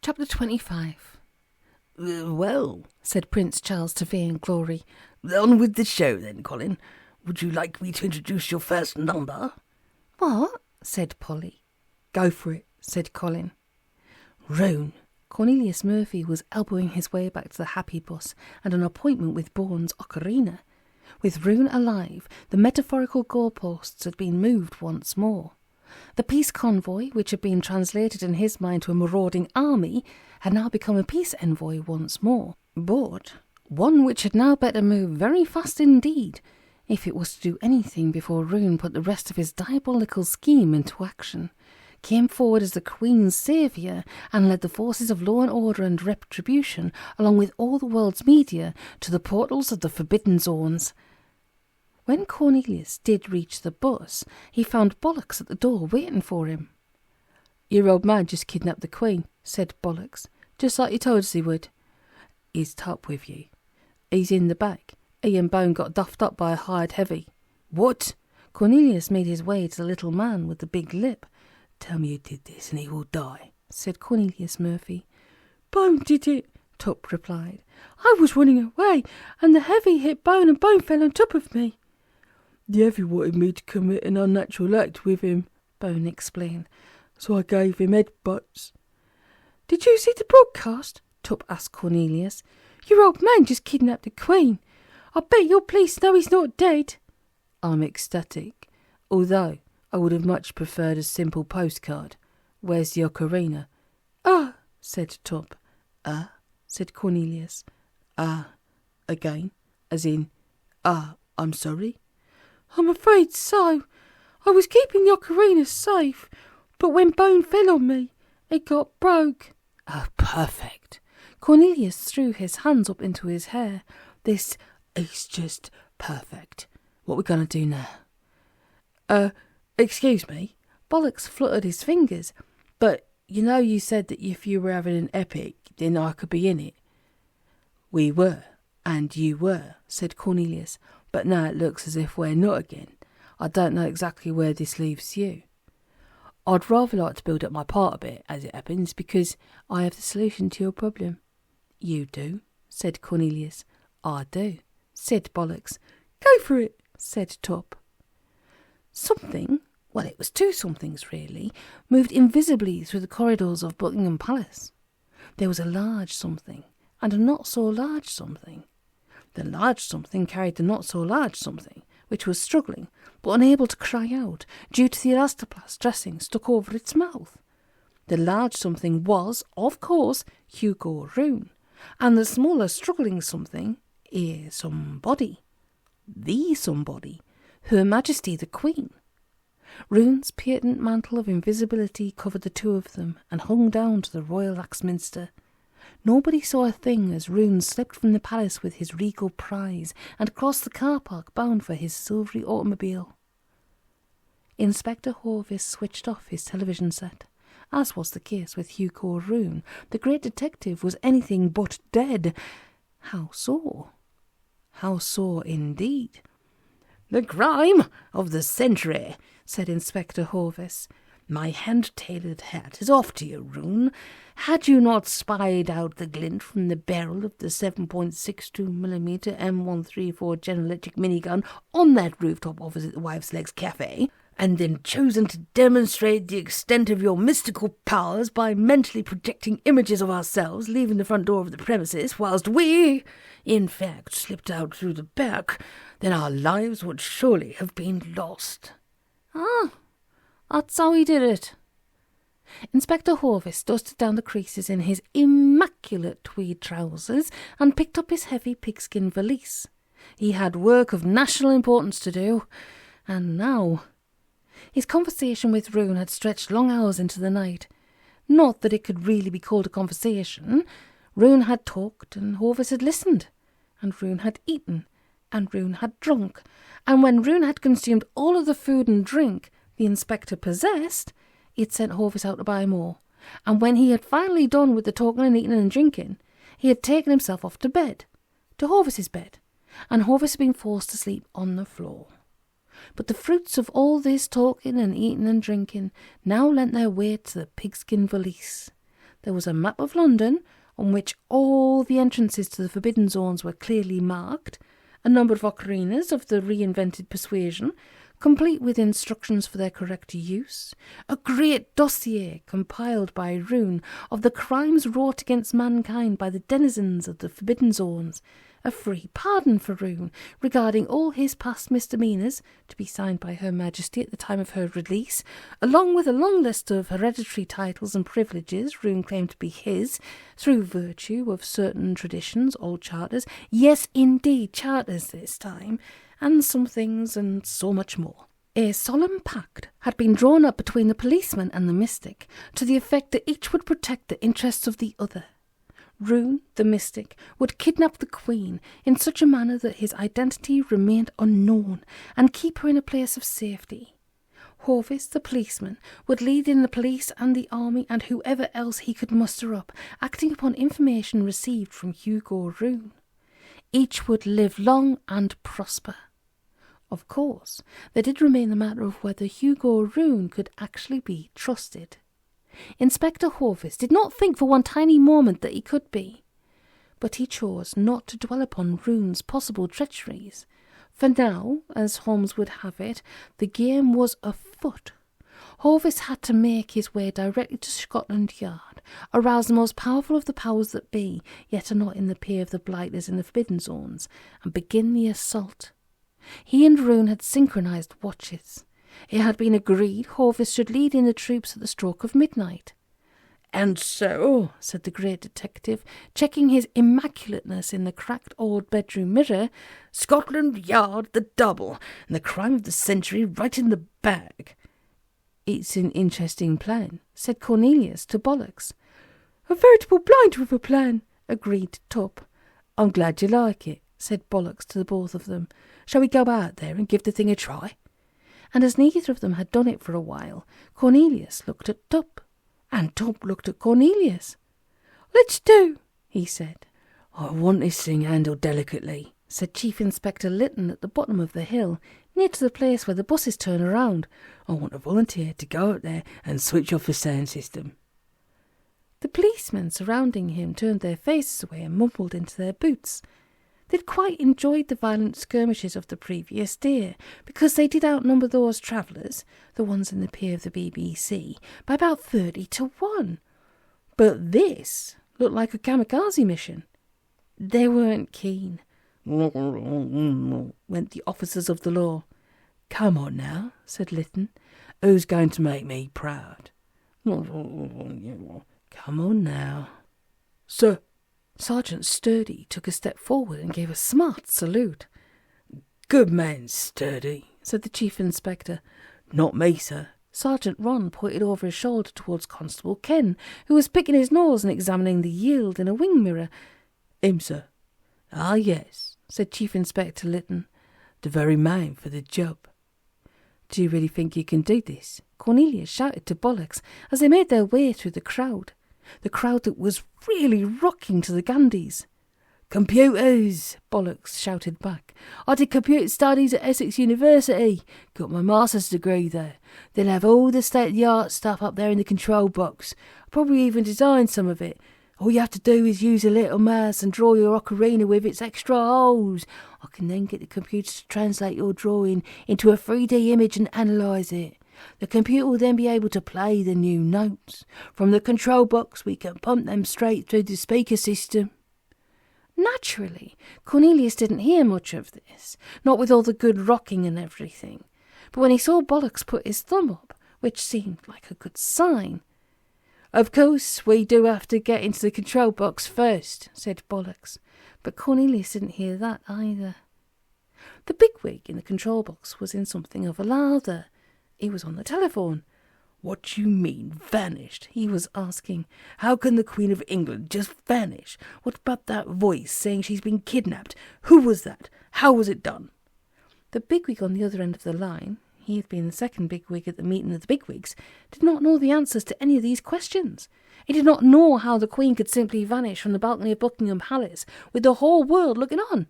Chapter 25. Well, said Prince Charles to Vainglory. On with the show then, Colin. Would you like me to introduce your first number? What? Said Polly. Go for it, said Colin. Rune. Cornelius Murphy was elbowing his way back to the happy bus and an appointment with Bourne's ocarina. With Rune alive, the metaphorical goalposts had been moved once more. The peace convoy, which had been translated in his mind to a marauding army, had now become a peace envoy once more, but one which had now better move very fast indeed, if it was to do anything before Rune put the rest of his diabolical scheme into action, came forward as the Queen's saviour, and led the forces of law and order and retribution, along with all the world's media, to the portals of the Forbidden Zones. When Cornelius did reach the bus, he found Bollocks at the door waiting for him. "Your old man just kidnapped the Queen," said Bollocks, "just like you told us he would. Is Tuppe with you? He's in the back. He and Bone got duffed up by a hired heavy." "What?" Cornelius made his way to the little man with the big lip. "Tell me you did this and he will die," said Cornelius Murphy. "Bone did it," Tuppe replied. "I was running away and the heavy hit Bone and Bone fell on top of me." "The heavy wanted me to commit an unnatural act with him," Bone explained, "so I gave him headbutts." "Did you see the broadcast?" Tuppe asked Cornelius. "Your old man just kidnapped the Queen. I bet your police know he's not dead." I'm ecstatic, although I would have much preferred a simple postcard. Where's the ocarina? "Ah," said Tuppe. "Ah," said Cornelius. "Ah," again, as in, I'm sorry. "I'm afraid so. I was keeping the ocarina safe, but when Bone fell on me, it got broke." "Oh, perfect." Cornelius threw his hands up into his hair. "This is just perfect. What we gonna do now?" Excuse me." Bollocks fluttered his fingers. "But you said that if you were having an epic, then I could be in it." "We were, and you were," said Cornelius. "But now it looks as if we're not again. I don't know exactly where this leaves you." "I'd rather like to build up my part a bit, as it happens, because I have the solution to your problem." "You do," said Cornelius. "I do," said Bollocks. "Go for it," said Tuppe. Something, well, it was two somethings really, moved invisibly through the corridors of Buckingham Palace. There was a large something and a not-so-large something. The large something carried the not-so-large something, which was struggling, but unable to cry out, due to the elastoplast dressing stuck over its mouth. The large something was, of course, Hugo Rune, and the smaller struggling something, somebody. The somebody, Her Majesty the Queen. Rune's patent mantle of invisibility covered the two of them and hung down to the royal Axminster. Nobody saw a thing as Rune slipped from the palace with his regal prize and crossed the car park bound for his silvery automobile. Inspector Horvis switched off his television set. As was the case with Hugo Rune, the great detective was anything but dead. How so? How so indeed? "The crime of the century," said Inspector Horvis. "My hand-tailored hat is off to you, Rune. Had you not spied out the glint from the barrel of the 7.62mm M134 General Electric minigun on that rooftop opposite the Wife's Legs Cafe, and then chosen to demonstrate the extent of your mystical powers by mentally projecting images of ourselves leaving the front door of the premises, whilst we, in fact, slipped out through the back, then our lives would surely have been lost." "Ah, that's how he did it." Inspector Horvis dusted down the creases in his immaculate tweed trousers and picked up his heavy pigskin valise. He had work of national importance to do, and now... His conversation with Rune had stretched long hours into the night. Not that it could really be called a conversation. Rune had talked, and Horvis had listened, and Rune had eaten, and Rune had drunk, and when Rune had consumed all of the food and drink the inspector possessed, he had sent Horvis out to buy more, and when he had finally done with the talking and eating and drinking, he had taken himself off to bed, to Horvis's bed, and Horvis had been forced to sleep on the floor. But the fruits of all this talking and eating and drinking now lent their weight to the pigskin valise. There was a map of London, on which all the entrances to the forbidden zones were clearly marked, a number of ocarinas of the reinvented persuasion, complete with instructions for their correct use, a great dossier compiled by Rune of the crimes wrought against mankind by the denizens of the forbidden zones, a free pardon for Rune regarding all his past misdemeanours, to be signed by Her Majesty at the time of her release, along with a long list of hereditary titles and privileges Rune claimed to be his, through virtue of certain traditions, old charters, yes indeed charters this time, and some things and so much more. A solemn pact had been drawn up between the policeman and the mystic, to the effect that each would protect the interests of the other. Rune, the mystic, would kidnap the Queen in such a manner that his identity remained unknown and keep her in a place of safety. Hovis, the policeman, would lead in the police and the army and whoever else he could muster up, acting upon information received from Hugo Rune. Each would live long and prosper. Of course, there did remain the matter of whether Hugo Rune could actually be trusted. Inspector Hovis did not think for one tiny moment that he could be, but he chose not to dwell upon Rune's possible treacheries. For now, as Holmes would have it, the game was afoot. Hovis had to make his way directly to Scotland Yard, arouse the most powerful of the powers that be, yet are not in the pay of the blighters in the forbidden zones, and begin the assault. He and Rune had synchronized watches. It had been agreed Hovis should lead in the troops at the stroke of midnight. "And so," said the great detective, checking his immaculateness in the cracked old bedroom mirror, "Scotland Yard the double, and the crime of the century right in the bag." "It's an interesting plan," said Cornelius to Bollocks. "A veritable blinder of a plan," agreed Tuppe. "I'm glad you like it," said Bollocks to the both of them. "Shall we go out there and give the thing a try?" And as neither of them had done it for a while, Cornelius looked at Tuppe, and Tuppe looked at Cornelius. "Let's do," he said. "I want this thing handled delicately," said Chief Inspector Lytton at the bottom of the hill, near to the place where the buses turn around. "I want a volunteer to go up there and switch off the sound system." The policemen surrounding him turned their faces away and mumbled into their boots. They'd quite enjoyed the violent skirmishes of the previous day, because they did outnumber those travellers, the ones in the pay of the BBC, by about 30-1. But this looked like a kamikaze mission. They weren't keen. Went the officers of the law. "Come on now," said Lytton. "Who's going to make me proud?" "Come on now." "Sir." Sergeant Sturdy took a step forward and gave a smart salute. "Good man, Sturdy," said the Chief Inspector. "Not me, sir." Sergeant Ron pointed over his shoulder towards Constable Ken, who was picking his nose and examining the yield in a wing mirror. "Him, sir." "Ah, yes," said Chief Inspector Lytton. "The very man for the job." "Do you really think you can do this?" Cornelius shouted to Bollocks as they made their way through the crowd that was really rocking to the Gandhis. "Computers," Bollocks shouted back. "I did computer studies at Essex University. Got my master's degree there. They'll have all the state-of-the-art stuff up there in the control box. I probably even designed some of it. All you have to do is use a little mouse and draw your ocarina with its extra holes. I can then get the computer to translate your drawing into a 3D image and analyse it. The computer will then be able to play the new notes. From the control box, we can pump them straight through the speaker system." Naturally, Cornelius didn't hear much of this, not with all the good rocking and everything. But when he saw Bollocks put his thumb up, which seemed like a good sign. "Of course, we do have to get into the control box first," said Bollocks. But Cornelius didn't hear that either. The bigwig in the control box was in something of a lather. He was on the telephone. "What do you mean, vanished?" he was asking. "How can the Queen of England just vanish? What about that voice saying she's been kidnapped? Who was that? How was it done?" The bigwig on the other end of the line, he had been the second bigwig at the meeting of the bigwigs, did not know the answers to any of these questions. He did not know how the Queen could simply vanish from the balcony of Buckingham Palace with the whole world looking on.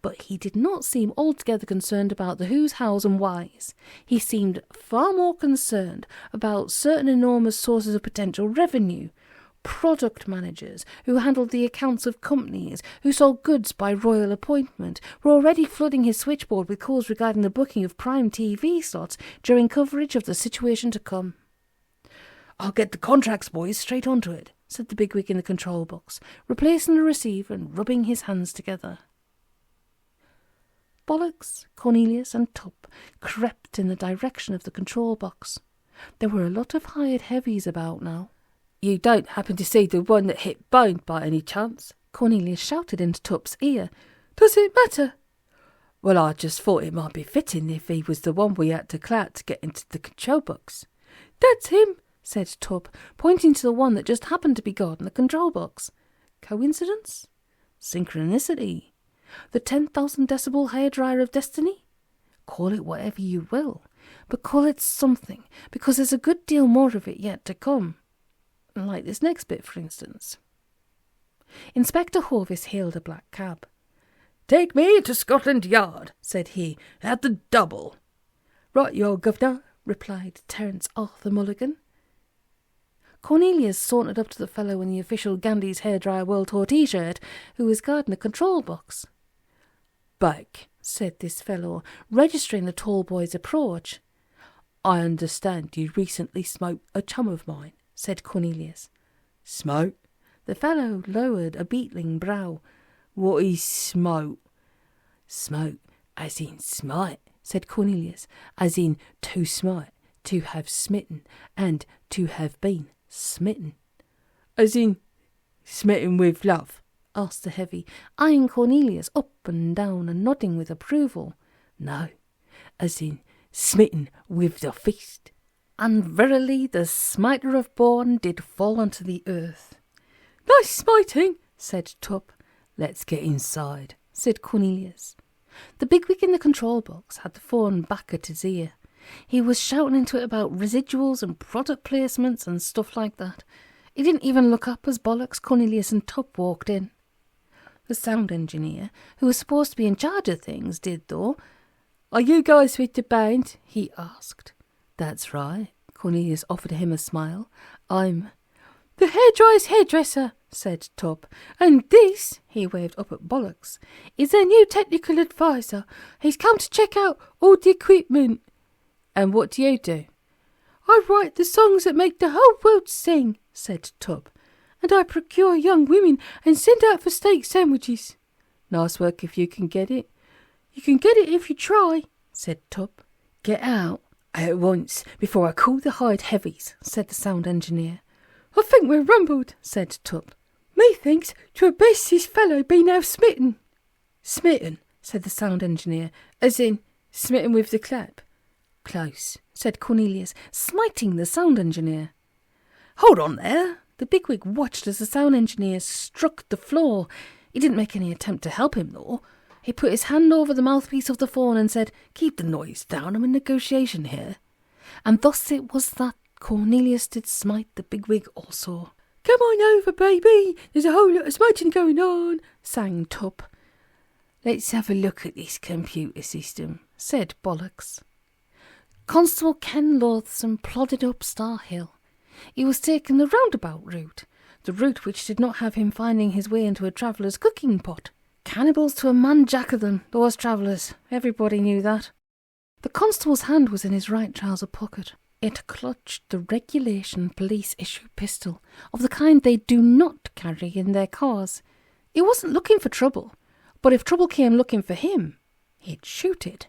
But he did not seem altogether concerned about the who's, how's and why's. He seemed far more concerned about certain enormous sources of potential revenue, Product managers who handled the accounts of companies who sold goods by royal appointment were already flooding his switchboard with calls regarding the booking of prime TV slots during coverage of the situation to come. "I'll get the contracts, boys, straight onto it," said the bigwig in the control box, replacing the receiver and rubbing his hands together. Bollocks, Cornelius and Tuppe crept in the direction of the control box. There were a lot of hired heavies about now. "You don't happen to see the one that hit Bone by any chance?" Cornelius shouted into Tuppe's ear. "Does it matter?" "Well, I just thought it might be fitting if he was the one we had to clout to get into the control box." "That's him," said Tuppe, pointing to the one that just happened to be God in the control box. Coincidence? Synchronicity? The 10,000 decibel hairdryer of destiny? Call it whatever you will, but call it something, because there's a good deal more of it yet to come. Like this next bit, for instance. Inspector Horvis hailed a black cab. "Take me to Scotland Yard," said he, "at the double." "Right, your governor," replied Terence Arthur Mulligan. Cornelius sauntered up to the fellow in the official Gandhi's Hairdryer World Tour t-shirt, who was guarding the control box. "Back," said this fellow, registering the tall boy's approach. "I understand you recently smoked a chum of mine," said Cornelius. "Smoke?" The fellow lowered a beetling brow. "What is smoke?" "Smoke, as in smite," said Cornelius, "as in to smite, to have smitten, and to have been smitten." "As in smitten with love?" asked the heavy, eyeing Cornelius up and down and nodding with approval. "No, as in smitten with the fist." And verily the smiter of Bourne did fall onto the earth. "Nice smiting," said Tuppe. "Let's get inside," said Cornelius. The bigwig in the control box had the phone back at his ear. He was shouting into it about residuals and product placements and stuff like that. He didn't even look up as Bollocks, Cornelius and Tuppe walked in. The sound engineer, who was supposed to be in charge of things, did though. "Are you guys with the band?" he asked. "That's right." Cornelius offered him a smile. "I'm—" "The hairdryer's hairdresser," said Tuppe. "And this," he waved up at Bollocks, "is their new technical advisor. He's come to check out all the equipment." "And what do you do?" "I write the songs that make the whole world sing," said Tuppe. "And I procure young women and send out for steak sandwiches." "Nice work if you can get it." "You can get it if you try," said Tuppe. "Get out at once before I call the hired heavies," said the sound engineer. "I think we're rumbled," said Tuppe. "Methinks 'twere best this fellow be now smitten." "Smitten," said the sound engineer, "as in smitten with the clap." "Close," said Cornelius, smiting the sound engineer. "Hold on there." The bigwig watched as the sound engineer struck the floor. He didn't make any attempt to help him, though. He put his hand over the mouthpiece of the phone and said, "Keep the noise down, I'm in negotiation here." And thus it was that Cornelius did smite the bigwig also. "Come on over, baby, there's a whole lot of smiting going on," sang Tuppe. "Let's have a look at this computer system," said Bollocks. Constable Ken Loathsome plodded up Star Hill. He was taking the roundabout route, the route which did not have him finding his way into a traveller's cooking pot. Cannibals to a man jack of them, those travellers. Everybody knew that. The constable's hand was in his right trouser pocket. It clutched the regulation police-issue pistol, of the kind they do not carry in their cars. He wasn't looking for trouble, but if trouble came looking for him, he'd shoot it.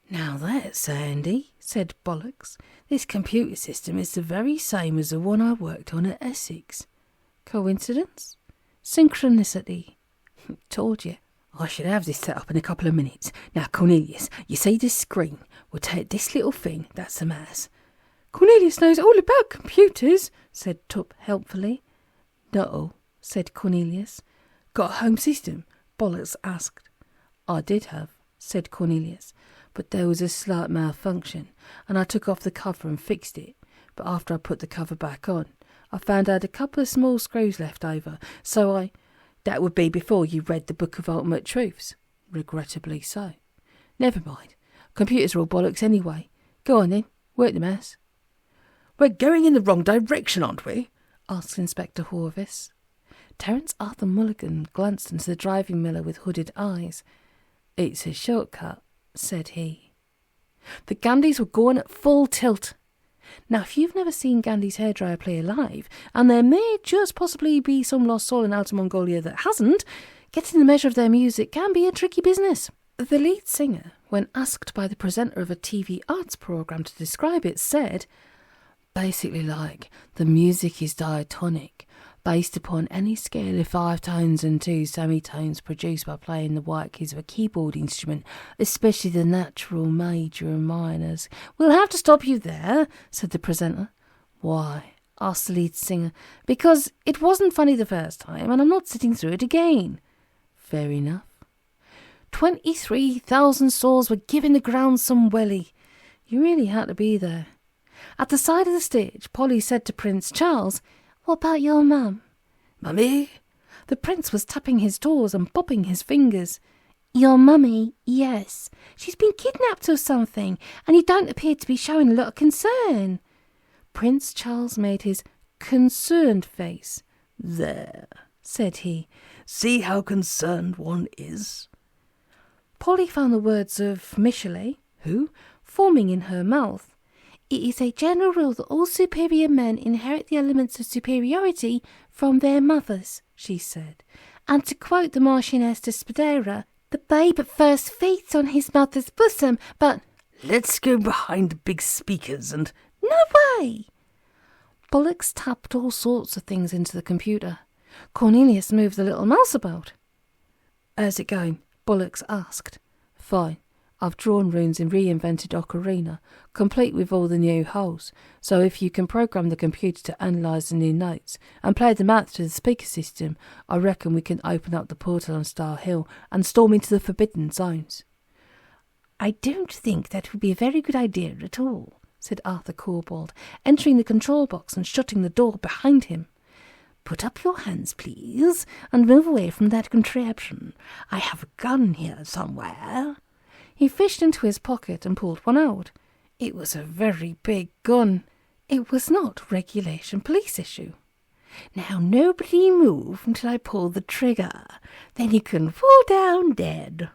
"Now that's handy," said Bollocks. "This computer system is the very same as the one I worked on at Essex." Coincidence? Synchronicity? Told you. I should have this set up in a couple of minutes. Now, Cornelius, you see this screen? We'll take this little thing, that's the mouse. "Cornelius knows all about computers," said Tuppe helpfully. "No," said Cornelius. "Got a home system?" Bollocks asked. "I did have," said Cornelius, "but there was a slight malfunction, and I took off the cover and fixed it. But after I put the cover back on, I found I had a couple of small screws left over, so I—" "That would be before you read the Book of Ultimate Truths." "Regrettably so." "Never mind. Computers are all bollocks anyway. Go on then, work the mouse." "We're going in the wrong direction, aren't we?" asked Inspector Horvis. Terence Arthur Mulligan glanced into the driving mirror with hooded eyes. "It's a shortcut," said he. The Gandhis were going at full tilt. Now, if you've never seen Gandhi's Hairdryer play live, and there may just possibly be some lost soul in Outer Mongolia that hasn't, getting the measure of their music can be a tricky business. The lead singer, when asked by the presenter of a TV arts programme to describe it, said, "Basically like, the music is diatonic, based upon any scale of 5 tones and 2 semitones produced by playing the white keys of a keyboard instrument, especially the natural major and minors." "We'll have to stop you there," said the presenter. "Why?" asked the lead singer. "Because it wasn't funny the first time, and I'm not sitting through it again." "Fair enough." 23,000 souls were giving the ground some welly. You really had to be there. At the side of the stage, Polly said to Prince Charles, "What about your mum?" "Mummy?" The prince was tapping his toes and bobbing his fingers. "Your mummy, yes. She's been kidnapped or something, and you don't appear to be showing a lot of concern." Prince Charles made his concerned face. "There," said he. "See how concerned one is." Polly found the words of Michelet, who, forming in her mouth, "It is a general rule that all superior men inherit the elements of superiority from their mothers," she said. And to quote the Marchioness de Spadera, "The babe at first feeds on his mother's bosom, but—" "Let's go behind the big speakers and—" "No way!" Bullocks tapped all sorts of things into the computer. Cornelius moved the little mouse about. "How's it going?" Bullocks asked. "Fine. I've drawn runes in reinvented ocarina, complete with all the new holes, so if you can program the computer to analyse the new notes and play them out through the speaker system, I reckon we can open up the portal on Star Hill and storm into the forbidden zones." "I don't think that would be a very good idea at all," said Arthur Corbould, entering the control box and shutting the door behind him. "Put up your hands, please, and move away from that contraption. I have a gun here somewhere." He fished into his pocket and pulled one out. It was a very big gun. It was not regulation police issue. "Now nobody move until I pull the trigger. Then you can fall down dead."